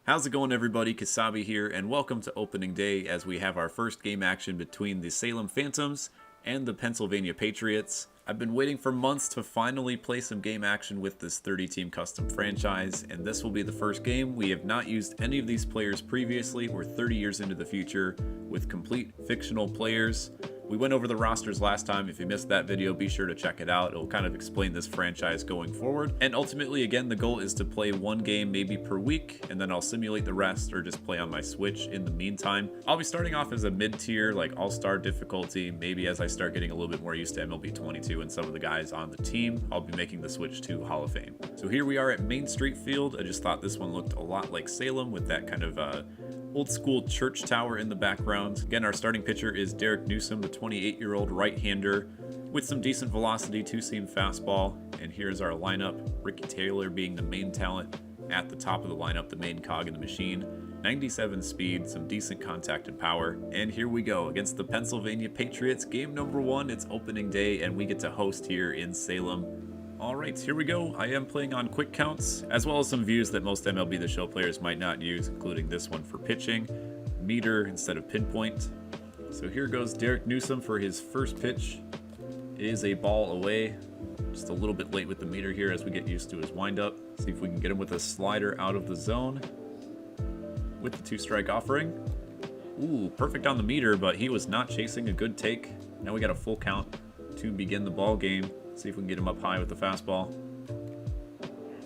How's it going, everybody? Kasabe here, and welcome to opening day as we have our first game action between the Salem Phantoms and the Pennsylvania Patriots. I've been waiting for months to finally play some game action with this 30-team custom franchise, and this will be the first game. We have not used any of these players previously. We're 30 years into the future with complete fictional players. We went over the rosters last time. If you missed that video, be sure to check it out. It'll kind of explain this franchise going forward. And ultimately, again, the goal is to play one game maybe per week, and then I'll simulate the rest or just play on my Switch in the meantime. I'll be starting off as a mid-tier, like all-star difficulty. Maybe as I start getting a little bit more used to MLB 22 and some of the guys on the team, I'll be making the switch to Hall of Fame. So here we are at Main Street Field. I just thought this one looked a lot like Salem with that kind of old school church tower in the background. Again, our starting pitcher is Derek Newsom, the 28-year-old right-hander with some decent velocity, two-seam fastball. And here's our lineup. Ricky Taylor being the main talent at the top of the lineup, the main cog in the machine. 97 speed, some decent contact and power. And here we go against the Pennsylvania Patriots. Game number one, it's opening day, and we get to host here in Salem. Alright, here we go. I am playing on quick counts, as well as some views that most MLB The Show players might not use, including this one for pitching, meter instead of pinpoint. So here goes Derek Newsom for his first pitch. It is a ball away. Just a little bit late with the meter here as we get used to his windup. See if we can get him with a slider out of the zone with the two-strike offering. Ooh, perfect on the meter, but he was not chasing a good take. Now we got a full count to begin the ball game. See if we can get him up high with the fastball.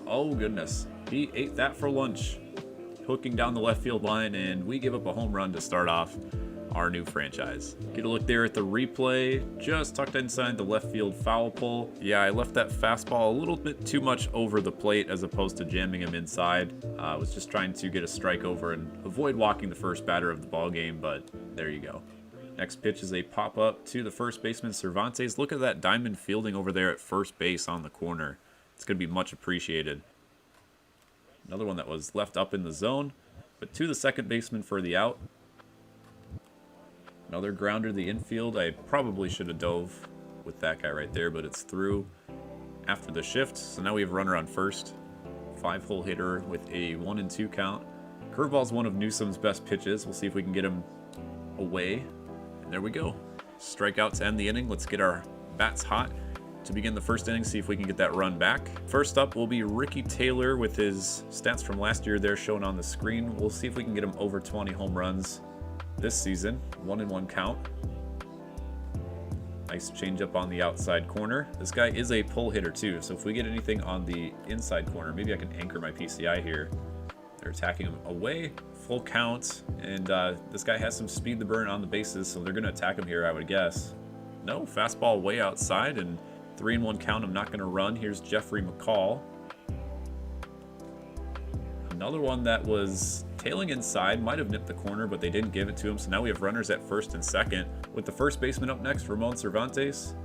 Oh goodness, he ate that for lunch. Hooking down the left field line, and we give up a home run to start off our new franchise. Get a look there at the replay, just tucked inside the left field foul pole. Yeah, I left that fastball a little bit too much over the plate as opposed to jamming him inside. I was just trying to get a strike over and avoid walking the first batter of the ball game, but there you go. Next pitch is a pop-up to the first baseman, Cervantes. Look at that diamond fielding over there at first base on the corner. It's going to be much appreciated. Another one that was left up in the zone, but to the second baseman for the out. Another grounder to the infield. I probably should have dove with that guy right there, but it's through after the shift. So now we have a runner on first. 5-hole hitter with a 1-2 count. Curveball's one of Newsom's best pitches. We'll see if we can get him away. There we go. Strikeout to end the inning. Let's get our bats hot to begin the first inning, see if we can get that run back. First up will be Ricky Taylor with his stats from last year there shown on the screen. We'll see if we can get him over 20 home runs this season. 1-1 count. Nice changeup on the outside corner. This guy is a pull hitter too, so if we get anything on the inside corner, maybe I can anchor my PCI here. They're attacking him away. Full count, and this guy has some speed to burn on the bases, so they're going to attack him here, I would guess. No, fastball way outside, and 3-1 count. I'm not going to run. Here's Jeffrey McCall. Another one that was tailing inside, might have nipped the corner, but they didn't give it to him, so now we have runners at first and second. With the first baseman up next, Ramon Cervantes.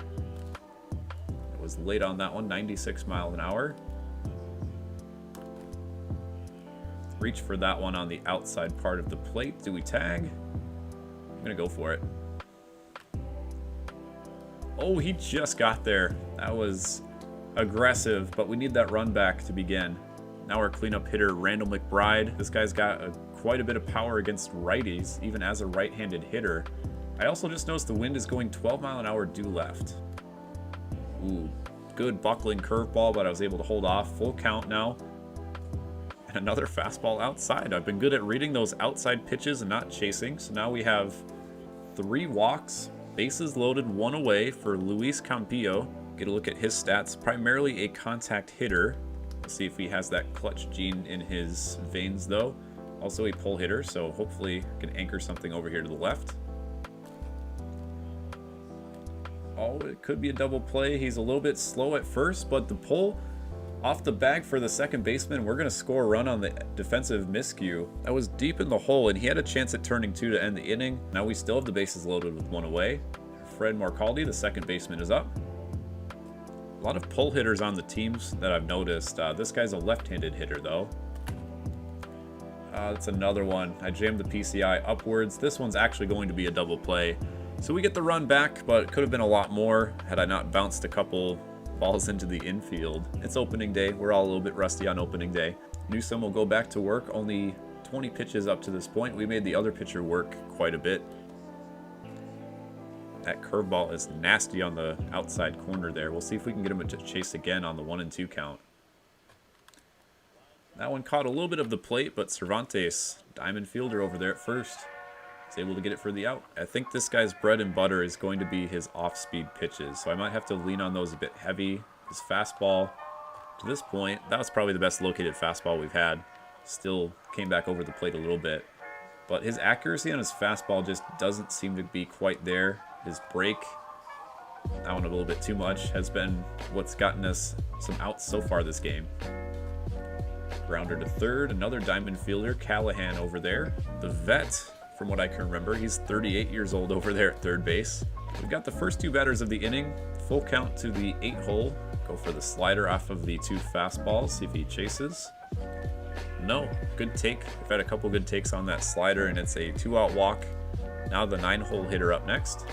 It was late on that one, 96 miles an hour. Reach for that one on the outside part of the plate. Do we tag? I'm gonna go for it. Oh, he just got there. That was aggressive, but we need that run back to begin. Now our cleanup hitter, Randall McBride. This guy's got quite a bit of power against righties, even as a right-handed hitter. I also just noticed the wind is going 12 mile an hour due left. Ooh, good buckling curveball, but I was able to hold off. Full count now. Another fastball outside. I've been good at reading those outside pitches and not chasing. So now we have 3 walks, bases loaded, 1 away for Luis Campillo. Get a look at his stats. Primarily a contact hitter. Let's see if he has that clutch gene in his veins though. Also a pull hitter, so hopefully I can anchor something over here to the left. Oh, it could be a double play. He's a little bit slow at first, but the pull off the bag for the second baseman. We're going to score a run on the defensive miscue. That was deep in the hole, and he had a chance at turning 2 to end the inning. Now we still have the bases loaded with 1 away. Fred Marcaldi, the second baseman, is up. A lot of pull hitters on the teams that I've noticed. This guy's a left-handed hitter, though. That's another one. I jammed the PCI upwards. This one's actually going to be a double play. So we get the run back, but it could have been a lot more had I not bounced a couple balls into the infield. It's opening day. We're all a little bit rusty on opening day. Newsom will go back to work. Only 20 pitches up to this point. We made the other pitcher work quite a bit. That curveball is nasty on the outside corner there. We'll see if we can get him to chase again on the 1-2 count. That one caught a little bit of the plate, but Cervantes, diamond fielder over there at first, is able to get it for the out. I think this guy's bread and butter is going to be his off-speed pitches, so I might have to lean on those a bit heavy. His fastball, to this point, that was probably the best located fastball we've had. Still came back over the plate a little bit. But his accuracy on his fastball just doesn't seem to be quite there. His break, that one a little bit too much, has been what's gotten us some outs so far this game. Grounder to third, another diamond fielder, Callahan over there. The vet, from what I can remember, he's 38 years old over there at third base. We've got the first two batters of the inning. Full count to the 8-hole. Go for the slider off of the 2 fastballs, see if he chases. No, good take. We've had a couple good takes on that slider, and it's a 2-out walk. Now the 9-hole hitter up next.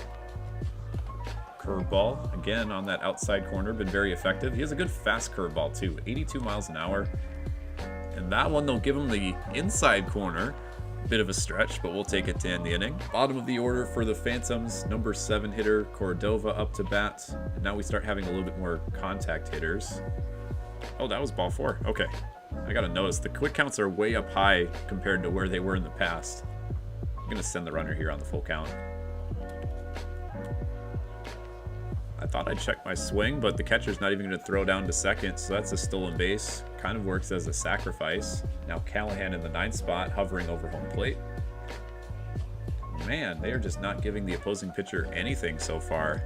Curveball, again on that outside corner, been very effective. He has a good fast curveball too, 82 miles an hour. And that one, they'll give him the inside corner. Bit of a stretch, but we'll take it to end the inning. Bottom of the order for the Phantoms, number 7 hitter, Cordova up to bat. And now we start having a little bit more contact hitters. Oh, that was ball 4. Okay. I gotta notice, the quick counts are way up high compared to where they were in the past. I'm gonna send the runner here on the full count. I thought I'd check my swing, but the catcher's not even going to throw down to second, so that's a stolen base. Kind of works as a sacrifice. Now Callahan in the 9th spot, hovering over home plate. Man, they are just not giving the opposing pitcher anything so far.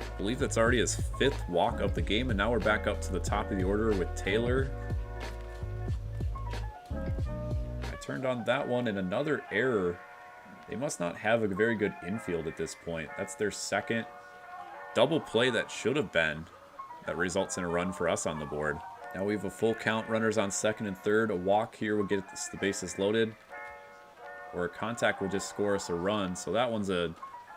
I believe that's already his 5th walk of the game, and now we're back up to the top of the order with Taylor. I turned on that one, and another error. They must not have a very good infield at this point. That's their second double play that should have been. That results in a run for us on the board. Now we have a full count, runners on second and third. A walk here will get the bases loaded. Or a contact will just score us a run. So that one's a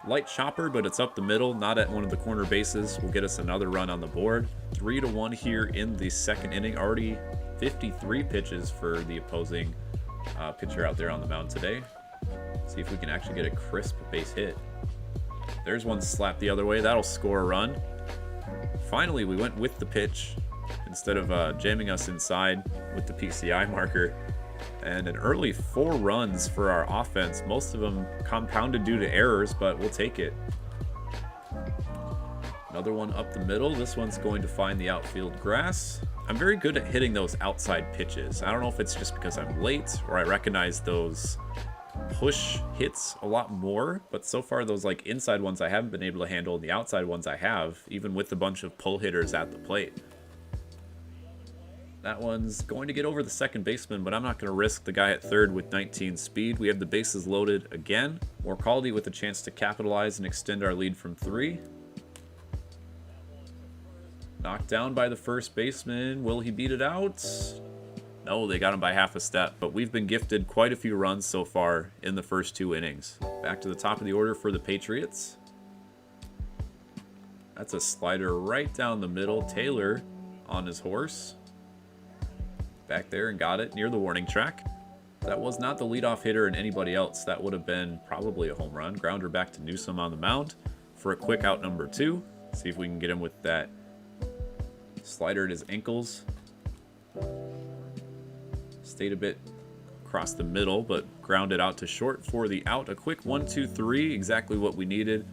light chopper, but it's up the middle, not at one of the corner bases. Will get us another run on the board. 3-1 here in the second inning. Already 53 pitches for the opposing pitcher out there on the mound today. See if we can actually get a crisp base hit. There's one slap the other way. That'll score a run. Finally, we went with the pitch instead of jamming us inside with the PCI marker. And an early 4 runs for our offense. Most of them compounded due to errors, but we'll take it. Another one up the middle. This one's going to find the outfield grass. I'm very good at hitting those outside pitches. I don't know if it's just because I'm late or I recognize those push hits a lot more, but so far those like inside ones I haven't been able to handle, and the outside ones I have, even with a bunch of pull hitters at the plate. That one's going to get over the second baseman, but I'm not going to risk the guy at third with 19 speed. We have the bases loaded again. More quality with a chance to capitalize and extend our lead from 3. Knocked down by the first baseman. Will he beat it out? No, they got him by half a step, but we've been gifted quite a few runs so far in the first 2 innings. Back to the top of the order for the Patriots. That's a slider right down the middle. Taylor on his horse. Back there and got it near the warning track. That was not the leadoff hitter and anybody else. That would have been probably a home run. Grounder back to Newsom on the mound for a quick out number 2. See if we can get him with that slider at his ankles. Stayed a bit across the middle, but grounded out to short for the out. A quick 1-2-3, exactly what we needed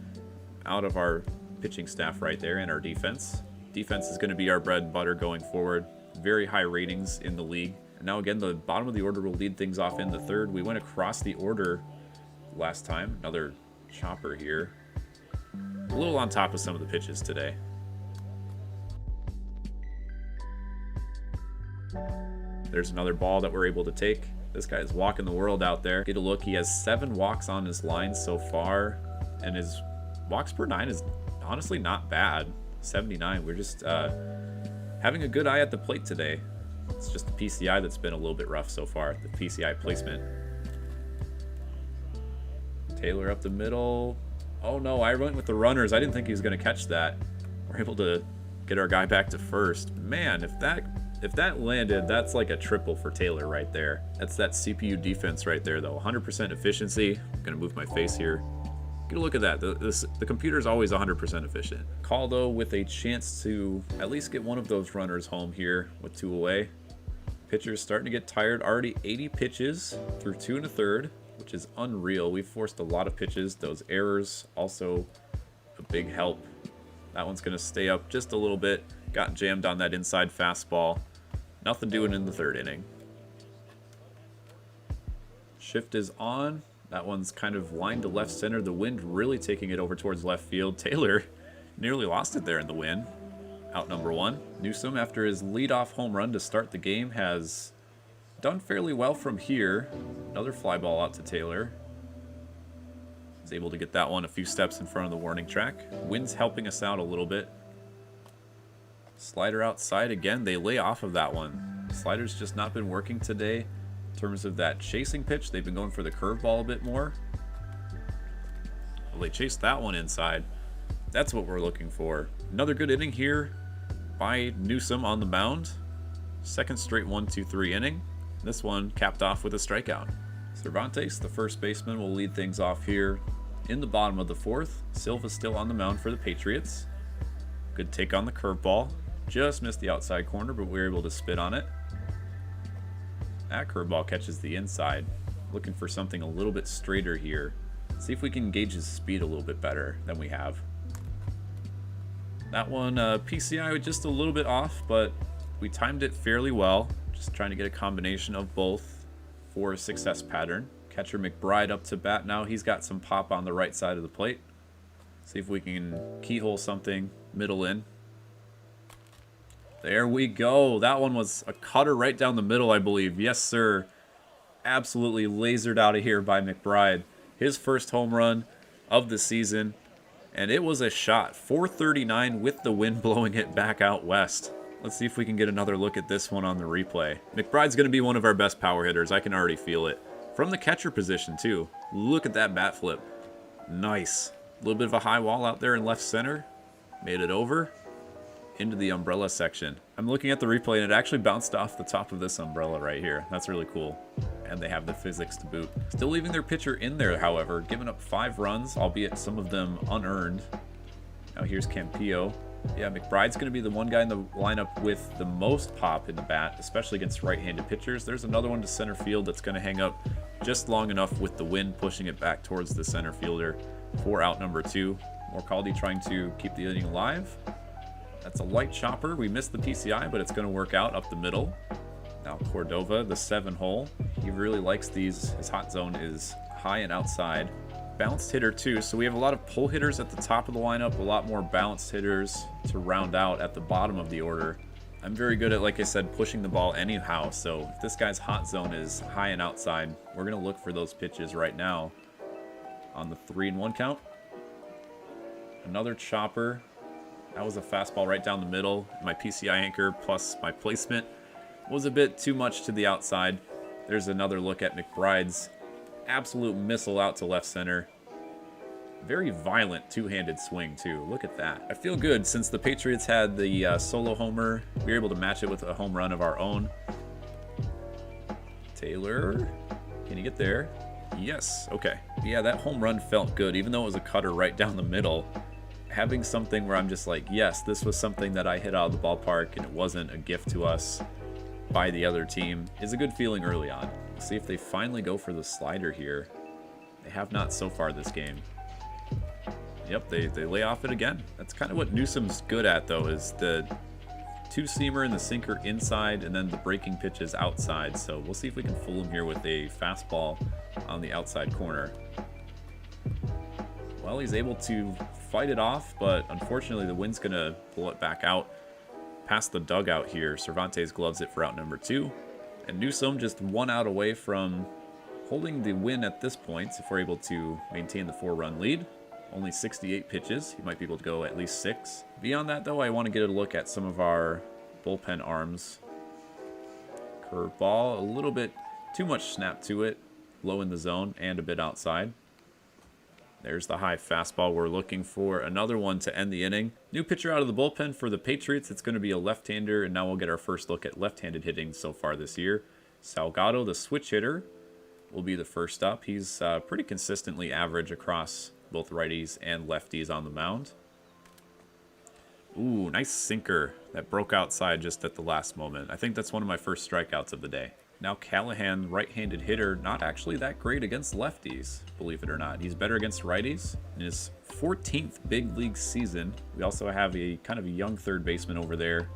out of our pitching staff right there and our defense. Defense is going to be our bread and butter going forward. Very high ratings in the league. And now again, the bottom of the order will lead things off in the third. We went across the order last time. Another chopper here. A little on top of some of the pitches today. There's another ball that we're able to take. This guy is walking the world out there. Get a look. He has 7 walks on his line so far, and his walks per 9 is honestly not bad. 79. We're just having a good eye at the plate today. It's just the PCI that's been a little bit rough so far, the PCI placement. Taylor up the middle. Oh no, I went with the runners. I didn't think he was going to catch that. We're able to get our guy back to first. Man, if that If that landed, that's like a triple for Taylor right there. That's that CPU defense right there, though. 100% efficiency. I'm going to move my face here. Get a look at that. The computer's always 100% efficient. Call, though, with a chance to at least get one of those runners home here with 2 away. Pitcher's starting to get tired. Already 80 pitches through 2 1/3, which is unreal. We've forced a lot of pitches. Those errors also a big help. That one's going to stay up just a little bit. Got jammed on that inside fastball. Nothing doing in the 3rd inning. Shift is on. That one's kind of lined to left center. The wind really taking it over towards left field. Taylor nearly lost it there in the wind. Out number 1. Newsom, after his leadoff home run to start the game, has done fairly well from here. Another fly ball out to Taylor. He's able to get that one a few steps in front of the warning track. Wind's helping us out a little bit. Slider outside again. They lay off of that one. Slider's just not been working today. In terms of that chasing pitch, they've been going for the curveball a bit more. Well, they chased that one inside. That's what we're looking for. Another good inning here by Newsom on the mound. 2nd straight 1-2-3 inning. This one capped off with a strikeout. Cervantes, the first baseman, will lead things off here in the bottom of the 4th. Silva's still on the mound for the Patriots. Good take on the curveball. Just missed the outside corner, but we were able to spit on it. That curveball catches the inside. Looking for something a little bit straighter here. See if we can gauge his speed a little bit better than we have. That one, PCI just a little bit off, but we timed it fairly well. Just trying to get a combination of both for a success pattern. Catcher McBride up to bat now. He's got some pop on the right side of the plate. See if we can keyhole something middle in. There we go. That one was a cutter right down the middle, I believe. Yes, sir. Absolutely lasered out of here by McBride. His first home run of the season. And it was a shot. 439 with the wind blowing it back out west. Let's see if we can get another look at this one on the replay. McBride's going to be one of our best power hitters. I can already feel it. From the catcher position, too. Look at that bat flip. Nice. A little bit of a high wall out there in left center. Made it over into the umbrella section. I'm looking at the replay and it actually bounced off the top of this umbrella right here. That's really cool. And they have the physics to boot. Still leaving their pitcher in there, however, giving up 5 runs, albeit some of them unearned. Now here's Campillo. Yeah, McBride's going to be the one guy in the lineup with the most pop in the bat, especially against right-handed pitchers. There's another one to center field that's going to hang up just long enough with the wind pushing it back towards the center fielder for out number 2. Morcaldi trying to keep the inning alive. That's a light chopper. We missed the PCI, but it's going to work out up the middle. Now Cordova, the 7-hole. He really likes these. His hot zone is high and outside. Bounced hitter too, so we have a lot of pull hitters at the top of the lineup, a lot more bounced hitters to round out at the bottom of the order. I'm very good at, like I said, pushing the ball anyhow, so if this guy's hot zone is high and outside, we're going to look for those pitches right now on the 3-1 count. Another chopper. That was a fastball right down the middle. My PCI anchor plus my placement was a bit too much to the outside. There's another look at McBride's absolute missile out to left center. Very violent two-handed swing too. Look at that. I feel good since the Patriots had the solo homer. We were able to match it with a home run of our own. Taylor, can you get there? Yes, okay. Yeah, that home run felt good, even though it was a cutter right down the middle. Having something where I'm just like, yes, this was something that I hit out of the ballpark and it wasn't a gift to us by the other team is a good feeling early on. We'll see if they finally go for the slider here. They have not so far this game. Yep, they lay off it again. That's kind of what Newsom's good at, though, is the two-seamer and the sinker inside and then the breaking pitches outside. So we'll see if we can fool him here with a fastball on the outside corner. Well, he's able to fight it off, but unfortunately the wind's going to pull it back out past the dugout here. Cervantes gloves it for out number 2. And Newsom just 1 out away from holding the win at this point if we're able to maintain the 4-run lead. Only 68 pitches. He might be able to go at least 6. Beyond that, though, I want to get a look at some of our bullpen arms. Curveball, a little bit too much snap to it. Low in the zone and a bit outside. There's the high fastball we're looking for. Another one to end the inning. New pitcher out of the bullpen for the Patriots. It's going to be a left-hander, and now we'll get our first look at left-handed hitting so far this year. Salgado, the switch hitter, will be the first up. He's pretty consistently average across both righties and lefties on the mound. Ooh, nice sinker that broke outside just at the last moment. I think that's one of my first strikeouts of the day. Now Callahan, right-handed hitter, not actually that great against lefties, believe it or not. He's better against righties. In his 14th big league season, we also have a kind of a young third baseman over there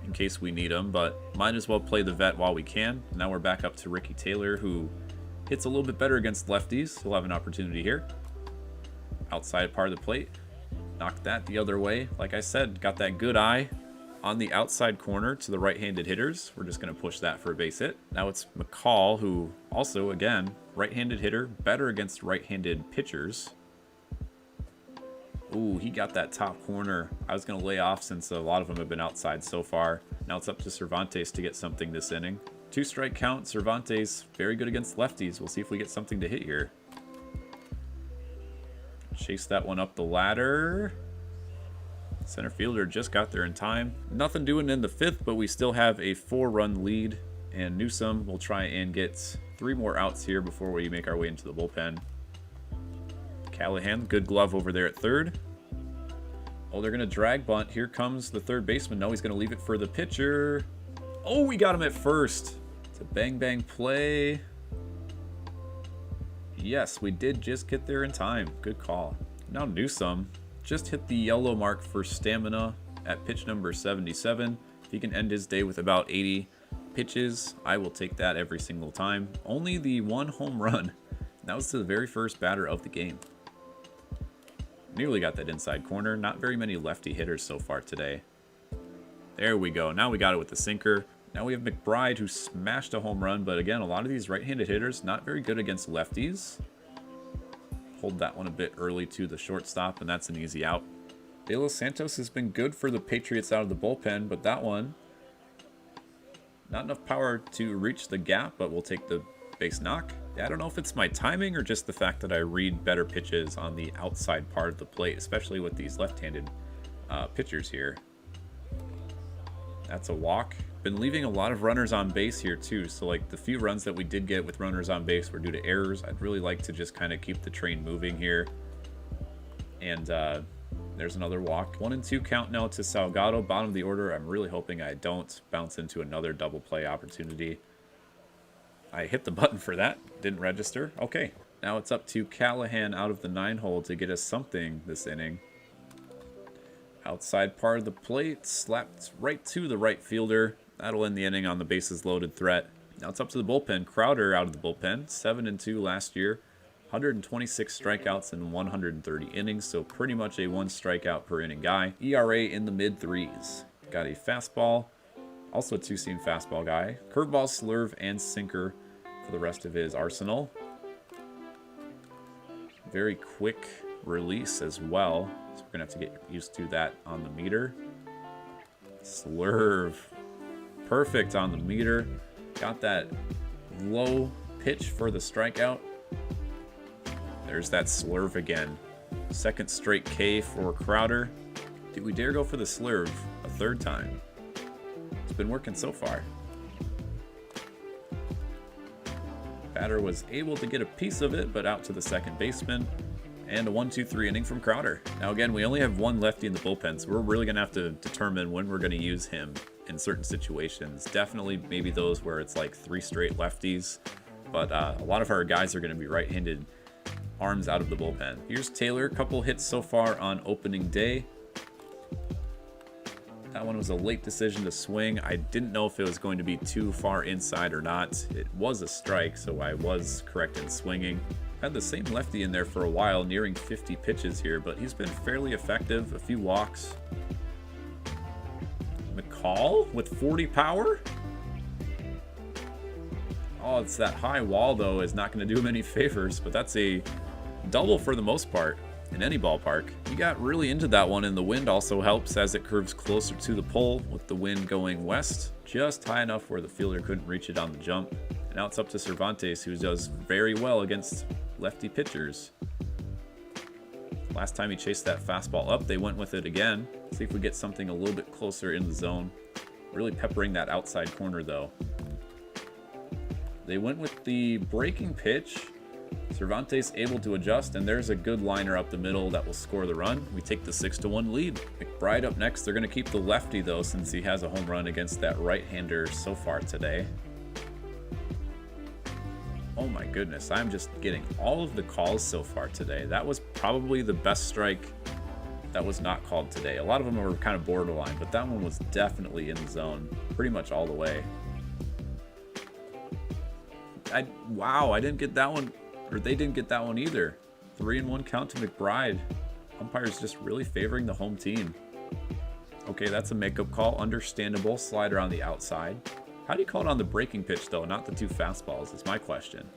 in case we need him, but might as well play the vet while we can. Now we're back up to Ricky Taylor, who hits a little bit better against lefties. He'll have an opportunity here. Outside part of the plate. Knocked that the other way. Like I said, got that good eye on the outside corner to the right-handed hitters. We're just going to push that for a base hit. Now it's McCall, who also, again, right-handed hitter, better against right-handed pitchers. Ooh, he got that top corner. I was going to lay off since a lot of them have been outside so far. Now it's up to Cervantes to get something this inning. 2-strike count. Cervantes, very good against lefties. We'll see if we get something to hit here. Chase that one up the ladder. Center fielder just got there in time. Nothing doing in the 5th, but we still have a 4-run lead. And Newsome will try and get 3 more outs here before we make our way into the bullpen. Callahan, good glove over there at 3rd. Oh, they're going to drag bunt. Here comes the third baseman. No, he's going to leave it for the pitcher. Oh, we got him at 1st. It's a bang-bang play. Yes, we did just get there in time. Good call. Now Newsome just hit the yellow mark for stamina at pitch number 77. If he can end his day with about 80 pitches, I will take that every single time. Only the 1 home run. That was to the very first batter of the game. Nearly got that inside corner. Not very many lefty hitters so far today. There we go. Now we got it with the sinker. Now we have McBride, who smashed a home run, but again, a lot of these right-handed hitters not very good against lefties. Hold that one a bit early to the shortstop, and that's an easy out. De Los Santos has been good for the Patriots out of the bullpen, but that one, not enough power to reach the gap, but we'll take the base knock. Yeah, I don't know if it's my timing or just the fact that I read better pitches on the outside part of the plate, especially with these left-handed pitchers here. That's a walk. Been leaving a lot of runners on base here too, so like the few runs that we did get with runners on base were due to errors. I'd really like to just kind of keep the train moving here. And there's another walk. 1-2 count now to Salgado, bottom of the order. I'm really hoping I don't bounce into another double play opportunity. I hit the button for that, didn't register. Okay, now it's up to Callahan out of the 9-hole to get us something this inning. Outside part of the plate, slapped right to the right fielder. That'll end the inning on the bases loaded threat. Now it's up to the bullpen. Crowder out of the bullpen, 7-2 last year. 126 strikeouts in 130 innings, so pretty much a 1 strikeout per inning guy. ERA in the mid-3s. Got a fastball, also a 2-seam fastball guy. Curveball, slurve, and sinker for the rest of his arsenal. Very quick release as well, so we're going to have to get used to that on the meter. Slurve. Perfect on the meter. Got that low pitch for the strikeout. There's that slurve again. 2nd straight K for Crowder. Did we dare go for the slurve a 3rd time? It's been working so far. Batter was able to get a piece of it, but out to the second baseman. And a 1-2-3 inning from Crowder. Now again, we only have 1 lefty in the bullpen, so we're really going to have to determine when we're going to use him in certain situations. Definitely maybe those where it's like 3 straight lefties, but a lot of our guys are going to be right-handed arms out of the bullpen. Here's Taylor, a couple hits so far on opening day. That one was a late decision to swing. I didn't know if it was going to be too far inside or not. It was a strike, so I was correct in swinging. Had the same lefty in there for a while, nearing 50 pitches here, but he's been fairly effective. A few walks. McCall with 40 power? Oh, it's that high wall, though, is not going to do him any favors, but that's a double for the most part in any ballpark. He got really into that one, and the wind also helps as it curves closer to the pole with the wind going west, just high enough where the fielder couldn't reach it on the jump. And now it's up to Cervantes, who does very well against lefty pitchers. Last time he chased that fastball up, they went with it again. See if we get something a little bit closer in the zone. Really peppering that outside corner though. They went with the breaking pitch. Cervantes able to adjust, and there's a good liner up the middle that will score the run. We take the 6-1 lead. McBride up next. They're going to keep the lefty though, since he has a home run against that right-hander so far today. Oh my goodness, I'm just getting all of the calls so far today. That was probably the best strike that was not called today. A lot of them were kind of borderline, but that one was definitely in the zone pretty much all the way. Wow, I didn't get that one. Or they didn't get that one either. 3-1 count to McBride. Umpires just really favoring the home team. Okay, that's a makeup call. Understandable. Slider on the outside. How do you call it on the breaking pitch, though? Not the two fastballs is my question.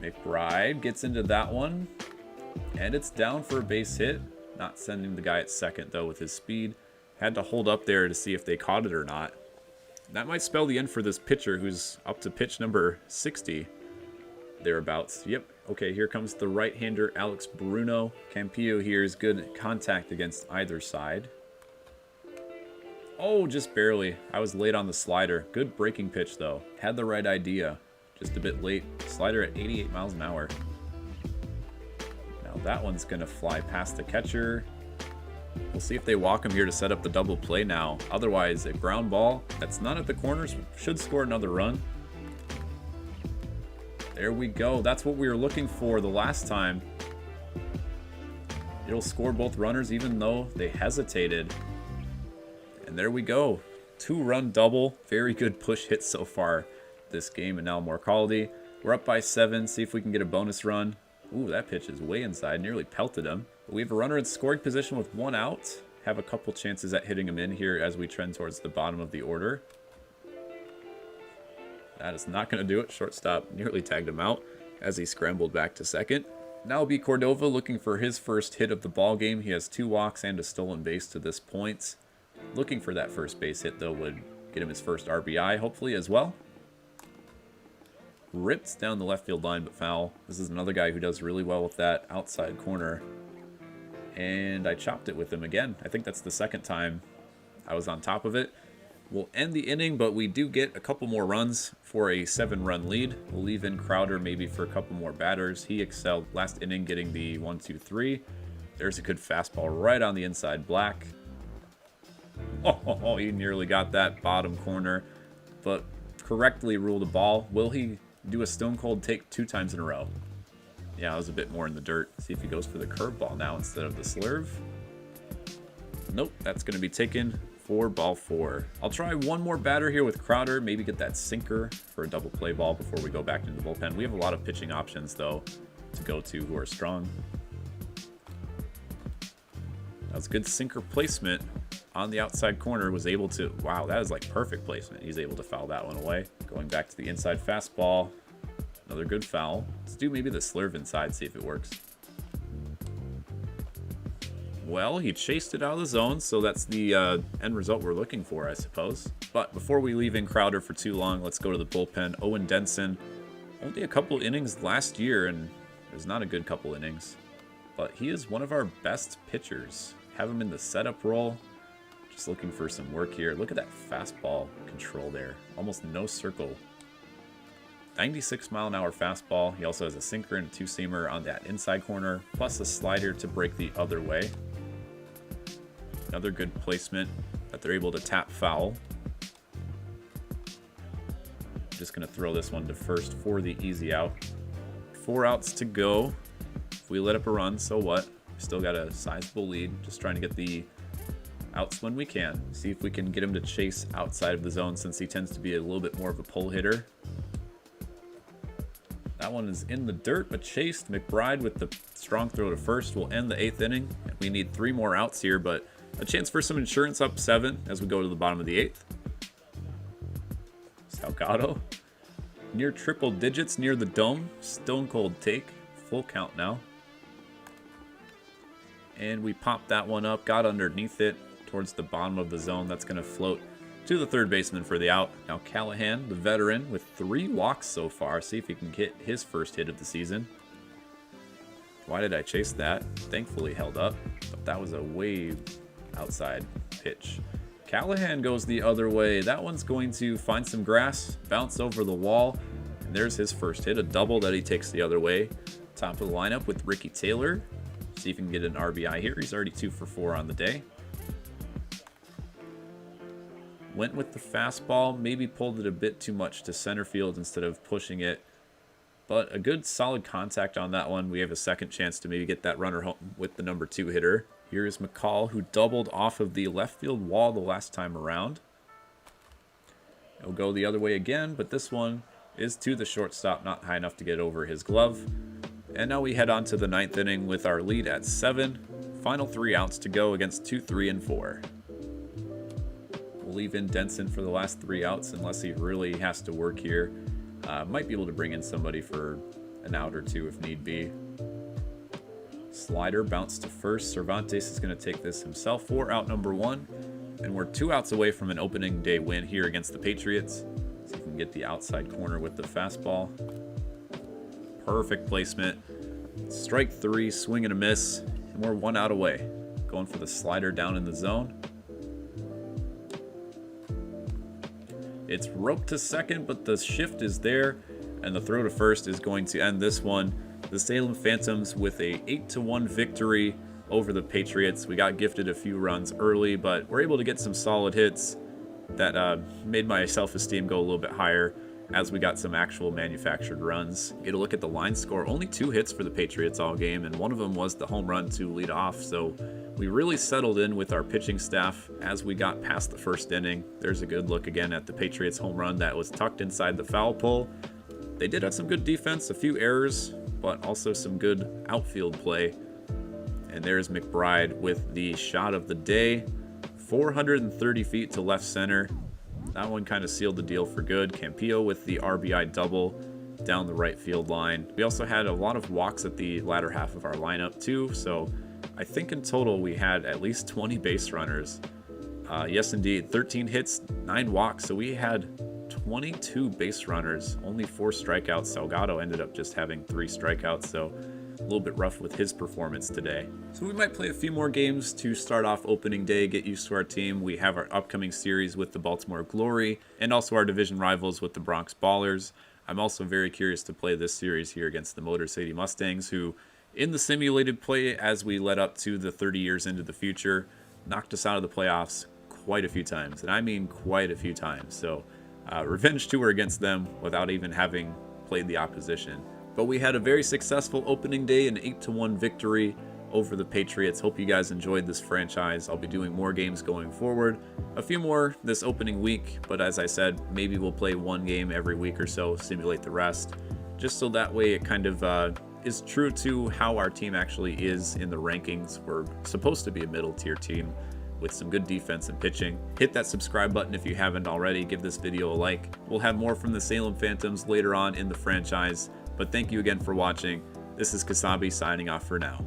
McBride gets into that one. And it's down for a base hit. Not sending the guy at second, though, with his speed. Had to hold up there to see if they caught it or not. That might spell the end for this pitcher who's up to pitch number 60. Thereabouts. Yep. Okay, here comes the right-hander Alex Bruno. Campillo here is good contact against either side. Oh, just barely. I was late on the slider. Good breaking pitch, though. Had the right idea. Just a bit late. Slider at 88 miles an hour. Now that one's going to fly past the catcher. We'll see if they walk him here to set up the double play now. Otherwise, a ground ball that's not at the corners should score another run. There we go. That's what we were looking for the last time. It'll score both runners even though they hesitated. And there we go. 2-run double. Very good push hit so far this game, and now more quality. We're up by 7. See if we can get a bonus run. Ooh, that pitch is way inside. Nearly pelted him. But we have a runner in scoring position with 1 out. Have a couple chances at hitting him in here as we trend towards the bottom of the order. That is not going to do it. Shortstop nearly tagged him out as he scrambled back to second. Now will be Cordova looking for his first hit of the ball game. He has 2 walks and a stolen base to this point. Looking for that first base hit, though, would get him his first RBI, hopefully, as well. Ripped down the left field line, but foul. This is another guy who does really well with that outside corner. And I chopped it with him again. I think that's the second time I was on top of it. We'll end the inning, but we do get a couple more runs for a 7-run lead. We'll leave in Crowder maybe for a couple more batters. He excelled last inning getting the 1-2-3. There's a good fastball right on the inside black. Oh, he nearly got that bottom corner, but correctly ruled a ball. Will he do a stone cold take 2 times in a row? Yeah, it was a bit more in the dirt. See if he goes for the curveball now instead of the slurve. Nope, that's going to be taken for ball 4. I'll try one more batter here with Crowder, maybe get that sinker for a double play ball before we go back into the bullpen. We have a lot of pitching options, though, to go to who are strong. That was good sinker placement on the outside corner. Was able to, wow, that is like perfect placement. He's able to foul that one away. Going back to the inside fastball. Another good foul. Let's do maybe the slurve inside, see if it works. Well, he chased it out of the zone, so that's the end result we're looking for, I suppose. But before we leave in Crowder for too long, let's go to the bullpen. Owen Denson, only a couple innings last year, and it was not a good couple innings. But he is one of our best pitchers. Have him in the setup role. Just looking for some work here. Look at that fastball control there. Almost no circle. 96-mile-an-hour fastball. He also has a sinker and a 2-seamer on that inside corner, plus a slider to break the other way. Another good placement that they're able to tap foul. Just going to throw this one to first for the easy out. 4 outs to go. If we let up a run, so what? Still got a sizable lead. Just trying to get the outs when we can. See if we can get him to chase outside of the zone, since he tends to be a little bit more of a pull hitter. That one is in the dirt, but chased. McBride with the strong throw to first will end the 8th inning. We need 3 more outs here, but a chance for some insurance up 7 as we go to the bottom of the 8th. Salgado. Near triple digits near the dome. Stone cold take. Full count now. And we popped that one up. Got underneath it towards the bottom of the zone. That's going to float to the third baseman for the out. Now Callahan, the veteran, with 3 walks so far. See if he can get his first hit of the season. Why did I chase that? Thankfully held up, but that was a way outside pitch. Callahan goes the other way. That one's going to find some grass, bounce over the wall, and there's his first hit, a double that he takes the other way. Top of the lineup with Ricky Taylor. See if he can get an RBI here. He's already 2 for 4 on the day. Went with the fastball, maybe pulled it a bit too much to center field instead of pushing it. But a good solid contact on that one. We have a second chance to maybe get that runner home with the number 2 hitter. Here's McCall, who doubled off of the left field wall the last time around. It'll go the other way again, but this one is to the shortstop, not high enough to get over his glove. And now we head on to the 9th inning with our lead at 7. Final 3 outs to go against 2, 3, and 4. We'll leave in Denson for the last 3 outs unless he really has to work here. Might be able to bring in somebody for an out or 2 if need be. Slider bounced to first. Cervantes is going to take this himself for out number 1. And we're 2 outs away from an opening day win here against the Patriots. So you can get the outside corner with the fastball. Perfect placement. Strike 3, swing and a miss. And we're 1 out away. Going for the slider down in the zone. It's roped to second, but the shift is there. And the throw to first is going to end this one. The Salem Phantoms with a 8-1 victory over the Patriots. We got gifted a few runs early, but we're able to get some solid hits that made my self-esteem go a little bit higher as we got some actual manufactured runs. Get a look at the line score. Only 2 hits for the Patriots all game, and one of them was the home run to lead off. So we really settled in with our pitching staff as we got past the first inning. There's a good look again at the Patriots home run that was tucked inside the foul pole. They did have some good defense, a few errors, but also some good outfield play. And there's McBride with the shot of the day. 430 feet to left center. That one kind of sealed the deal for good. Campillo with the RBI double down the right field line. We also had a lot of walks at the latter half of our lineup too, so I think in total we had at least 20 base runners. Yes indeed, 13 hits, 9 walks, so we had 22 base runners, only 4 strikeouts. Salgado ended up just having 3 strikeouts, so a little bit rough with his performance today. So we might play a few more games to start off opening day, get used to our team. We have our upcoming series with the Baltimore Glory and also our division rivals with the Bronx Ballers. I'm also very curious to play this series here against the Motor City Mustangs, who in the simulated play as we led up to the 30 years into the future, knocked us out of the playoffs quite a few times, and I mean quite a few times. So revenge tour against them without even having played the opposition. But we had a very successful opening day, an 8-1 victory over the Patriots. Hope you guys enjoyed this franchise. I'll be doing more games going forward. A few more this opening week, but as I said, maybe we'll play 1 game every week or so, simulate the rest, just so that way it kind of is true to how our team actually is in the rankings. We're supposed to be a middle tier team with some good defense and pitching. Hit that subscribe button if you haven't already. Give this video a like. We'll have more from the Salem Phantoms later on in the franchise. But thank you again for watching. This is Kasabe signing off for now.